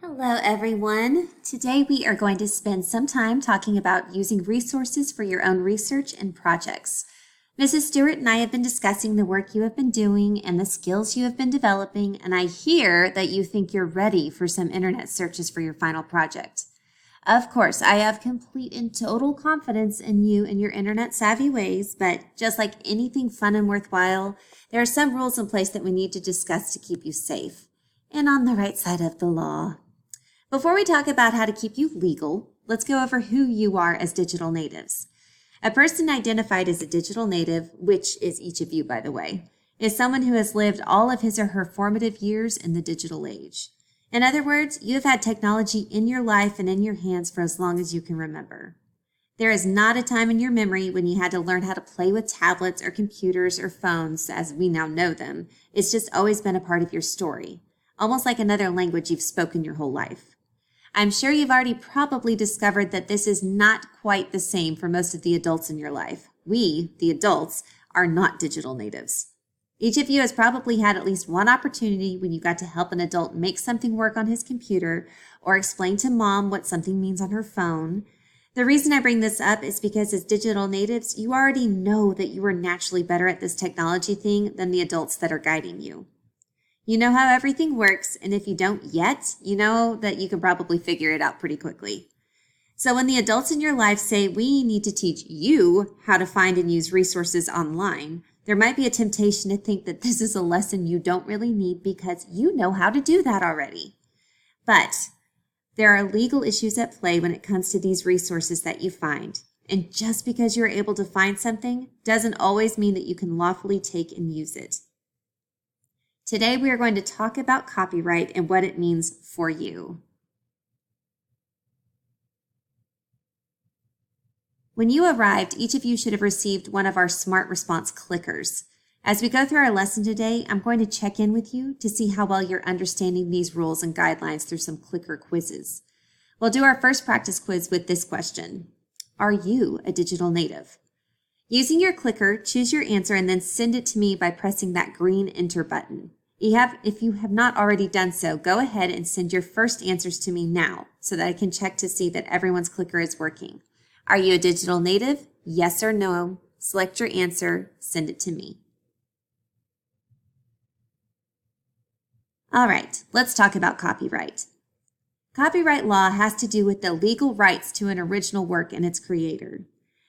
Hello, everyone. Today we are going to spend some time talking about using resources for your own research and projects. Mrs. Stewart and I have been discussing the work you have been doing and the skills you have been developing, and I hear that you think you're ready for some internet searches for your final project. Of course, I have complete and total confidence in you and your internet savvy ways, but just like anything fun and worthwhile, there are some rules in place that we need to discuss to keep you safe and on the right side of the law. Before we talk about how to keep you legal, let's go over who you are as digital natives. A person identified as a digital native, which is each of you, by the way, is someone who has lived all of his or her formative years in the digital age. In other words, you have had technology in your life and in your hands for as long as you can remember. There is not a time in your memory when you had to learn how to play with tablets or computers or phones as we now know them. It's just always been a part of your story, almost like another language you've spoken your whole life. I'm sure you've already probably discovered that this is not quite the same for most of the adults in your life. We, the adults, are not digital natives. Each of you has probably had at least one opportunity when you got to help an adult make something work on his computer or explain to mom what something means on her phone. The reason I bring this up is because as digital natives, you already know that you are naturally better at this technology thing than the adults that are guiding you. You know how everything works, and if you don't yet, you know that you can probably figure it out pretty quickly. So when the adults in your life say we need to teach you how to find and use resources online, there might be a temptation to think that this is a lesson you don't really need because you know how to do that already. But there are legal issues at play when it comes to these resources that you find. And just because you're able to find something doesn't always mean that you can lawfully take and use it. Today, we are going to talk about copyright and what it means for you. When you arrived, each of you should have received one of our Smart Response clickers. As we go through our lesson today, I'm going to check in with you to see how well you're understanding these rules and guidelines through some clicker quizzes. We'll do our first practice quiz with this question. Are you a digital native? Using your clicker, choose your answer and then send it to me by pressing that green enter button. If you have not already done so, go ahead and send your first answers to me now so that I can check to see that everyone's clicker is working. Are you a digital native? Yes or no? Select your answer, send it to me. All right, let's talk about copyright. Copyright law has to do with the legal rights to an original work and its creator.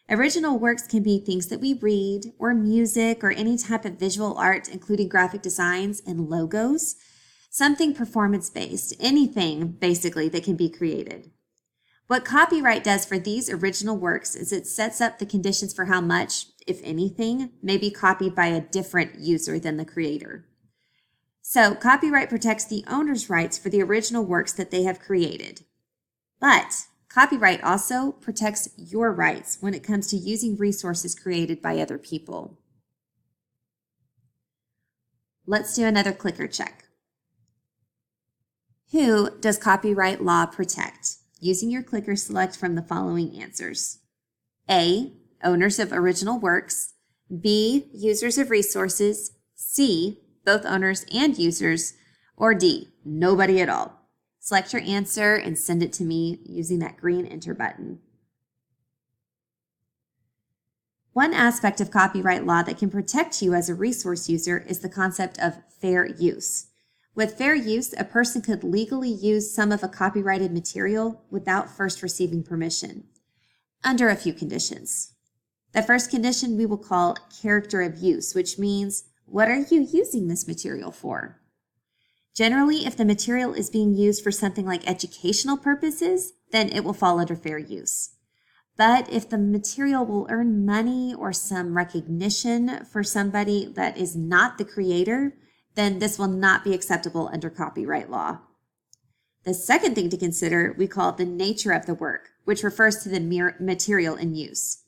Original works can be things that we read, or music, or any type of visual art, including graphic designs and logos. Something performance-based, anything basically that can be created. What copyright does for these original works is it sets up the conditions for how much, if anything, may be copied by a different user than the creator. So copyright protects the owner's rights for the original works that they have created. But copyright also protects your rights when it comes to using resources created by other people. Let's do another clicker check. Who does copyright law protect? Using your clicker, select from the following answers. A, owners of original works. B, users of resources. C, both owners and users. Or D, nobody at all. Select your answer and send it to me using that green enter button. One aspect of copyright law that can protect you as a resource user is the concept of fair use. With fair use, a person could legally use some of a copyrighted material without first receiving permission, under a few conditions. The first condition we will call character of use, which means, what are you using this material for? Generally, if the material is being used for something like educational purposes, then it will fall under fair use. But if the material will earn money or some recognition for somebody that is not the creator, then this will not be acceptable under copyright law. The second thing to consider we call the nature of the work, which refers to the material in use.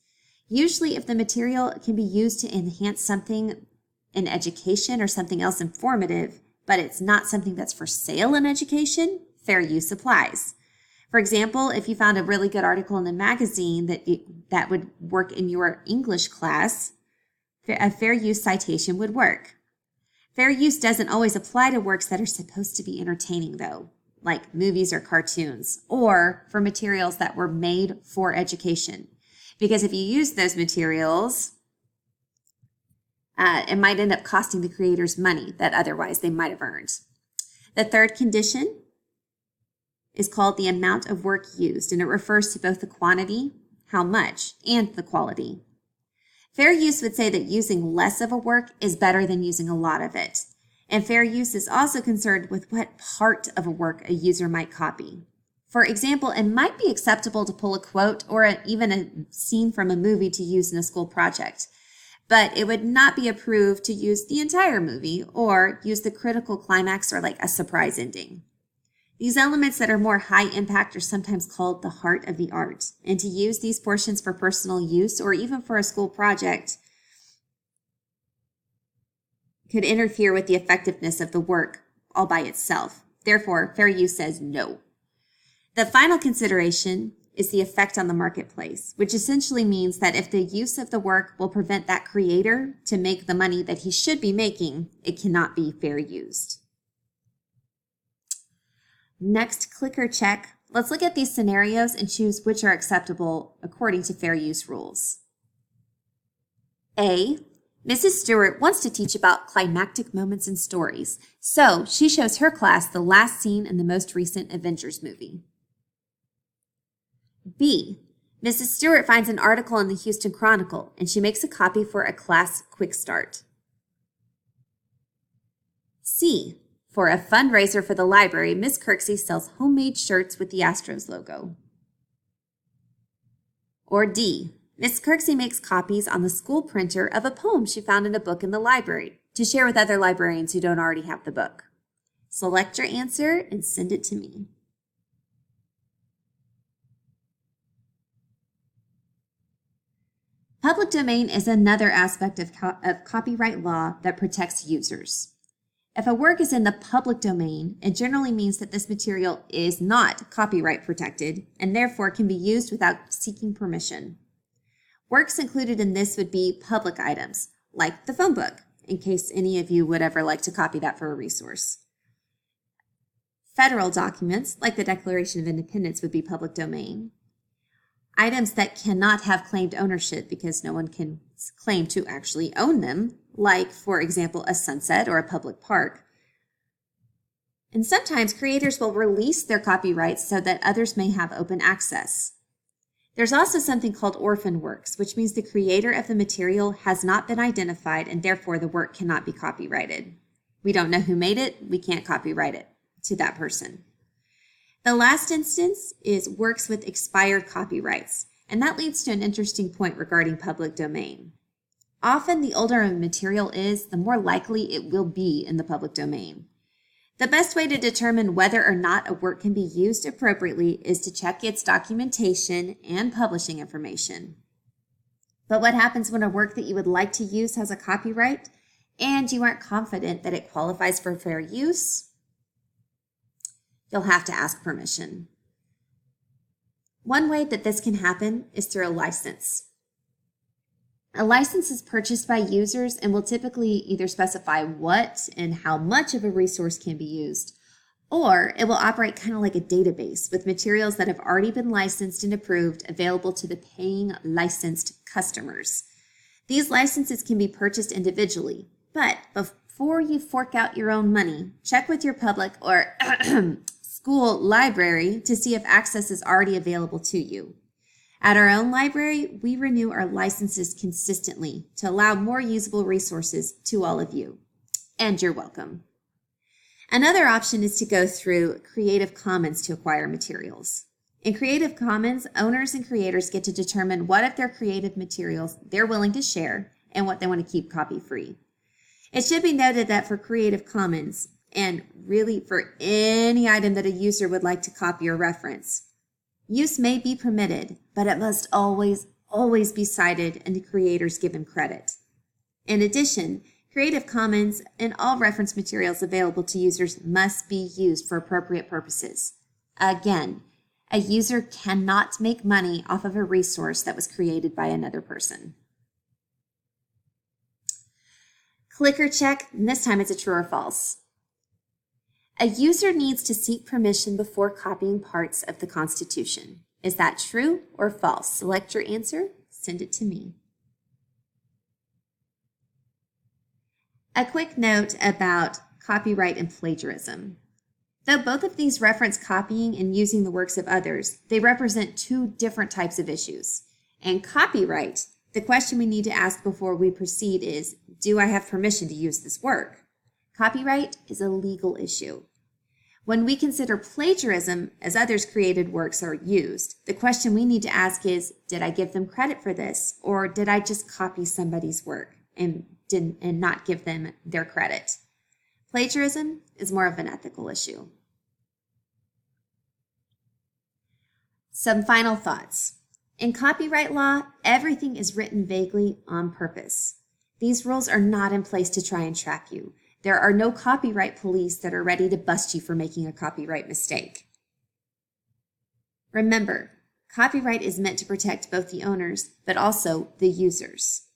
Usually, if the material can be used to enhance something in education or something else informative, but it's not something that's for sale in education, fair use applies. For example, if you found a really good article in a magazine that would work in your English class, a fair use citation would work. Fair use doesn't always apply to works that are supposed to be entertaining, though. like movies or cartoons, or for materials that were made for education. Because if you use those materials, it might end up costing the creators money that otherwise they might have earned. The third condition is called the amount of work used, and it refers to both the quantity, how much, and the quality. Fair use would say that using less of a work is better than using a lot of it. And fair use is also concerned with what part of a work a user might copy. For example, it might be acceptable to pull a quote or even a scene from a movie to use in a school project, but it would not be approved to use the entire movie or use the critical climax or like a surprise ending. These elements that are more high impact are sometimes called the heart of the art, and to use these portions for personal use or even for a school project could interfere with the effectiveness of the work all by itself. Therefore, fair use says no. The final consideration is the effect on the marketplace, which essentially means that if the use of the work will prevent that creator to make the money that he should be making, it cannot be fair used. Next, clicker check. Let's look at these scenarios and choose which are acceptable according to fair use rules. A, Mrs. Stewart wants to teach about climactic moments in stories, so she shows her class the last scene in the most recent Avengers movie. B, Mrs. Stewart finds an article in the Houston Chronicle and she makes a copy for a class quick start. C, for a fundraiser for the library, Miss Kirksey sells homemade shirts with the Astros logo. Or D, Miss Kirksey makes copies on the school printer of a poem she found in a book in the library to share with other librarians who don't already have the book. Select your answer and send it to me. Public domain is another aspect of copyright law that protects users. If a work is in the public domain, it generally means that this material is not copyright protected and therefore can be used without seeking permission. Works included in this would be public items, like the phone book, in case any of you would ever like to copy that for a resource. Federal documents, like the Declaration of Independence, would be public domain. Items that cannot have claimed ownership because no one can claim to actually own them, like, for example, a sunset or a public park. And sometimes creators will release their copyrights so that others may have open access. There's also something called orphan works, which means the creator of the material has not been identified and therefore the work cannot be copyrighted. We don't know who made it, we can't copyright it to that person. The last instance is works with expired copyrights, and that leads to an interesting point regarding public domain. Often, the older a material is, the more likely it will be in the public domain. The best way to determine whether or not a work can be used appropriately is to check its documentation and publishing information. But what happens when a work that you would like to use has a copyright and you aren't confident that it qualifies for fair use? You'll have to ask permission. One way that this can happen is through a license. A license is purchased by users and will typically either specify what and how much of a resource can be used, or it will operate kind of like a database with materials that have already been licensed and approved available to the paying licensed customers. These licenses can be purchased individually, but before you fork out your own money, check with your public or school library to see if access is already available to you. At our own library, we renew our licenses consistently to allow more usable resources to all of you. And you're welcome. Another option is to go through Creative Commons to acquire materials. In Creative Commons, owners and creators get to determine what of their creative materials they're willing to share and what they want to keep copy-free. It should be noted that for Creative Commons, and really for any item that a user would like to copy or reference, use may be permitted, but it must always be cited and the creators given credit. In addition, Creative Commons and all reference materials available to users must be used for appropriate purposes. Again, a user cannot make money off of a resource that was created by another person. Clicker check, and this time it's a true or false. A user needs to seek permission before copying parts of the Constitution. Is that true or false? Select your answer, send it to me. A quick note about copyright and plagiarism. Though both of these reference copying and using the works of others, they represent two different types of issues. And copyright, the question we need to ask before we proceed is, do I have permission to use this work? Copyright is a legal issue. When we consider plagiarism as others' created works are used, the question we need to ask is, did I give them credit for this? Or did I just copy somebody's work and not give them their credit? Plagiarism is more of an ethical issue. Some final thoughts. In copyright law, everything is written vaguely on purpose. These rules are not in place to try and trap you. There are no copyright police that are ready to bust you for making a copyright mistake. Remember, copyright is meant to protect both the owners, but also the users.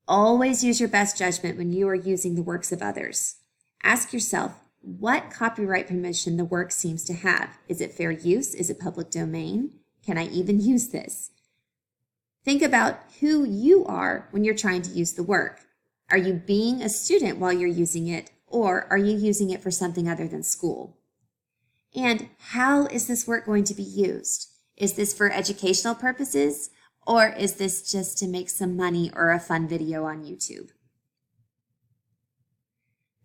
Always use your best judgment when you are using the works of others. Ask yourself, what copyright permission the work seems to have. Is it fair use? Is it public domain? Can I even use this? Think about who you are when you're trying to use the work. Are you being a student while you're using it, or are you using it for something other than school? And how is this work going to be used? Is this for educational purposes, or is this just to make some money or a fun video on YouTube?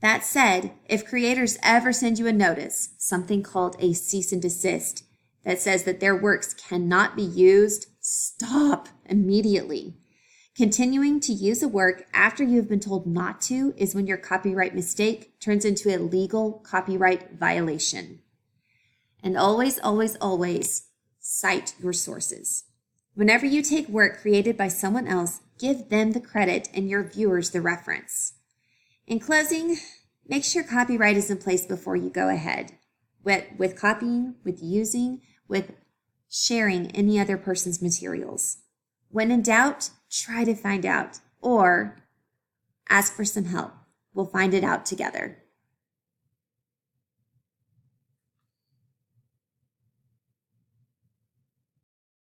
That said, if creators ever send you a notice, something called a cease and desist, that says that their works cannot be used, stop immediately. Continuing to use a work after you have been told not to is when your copyright mistake turns into a legal copyright violation. And always, always, always cite your sources. Whenever you take work created by someone else, give them the credit and your viewers the reference. In closing, make sure copyright is in place before you go ahead with copying, with using, with sharing any other person's materials. When in doubt, try to find out or ask for some help. We'll find it out together.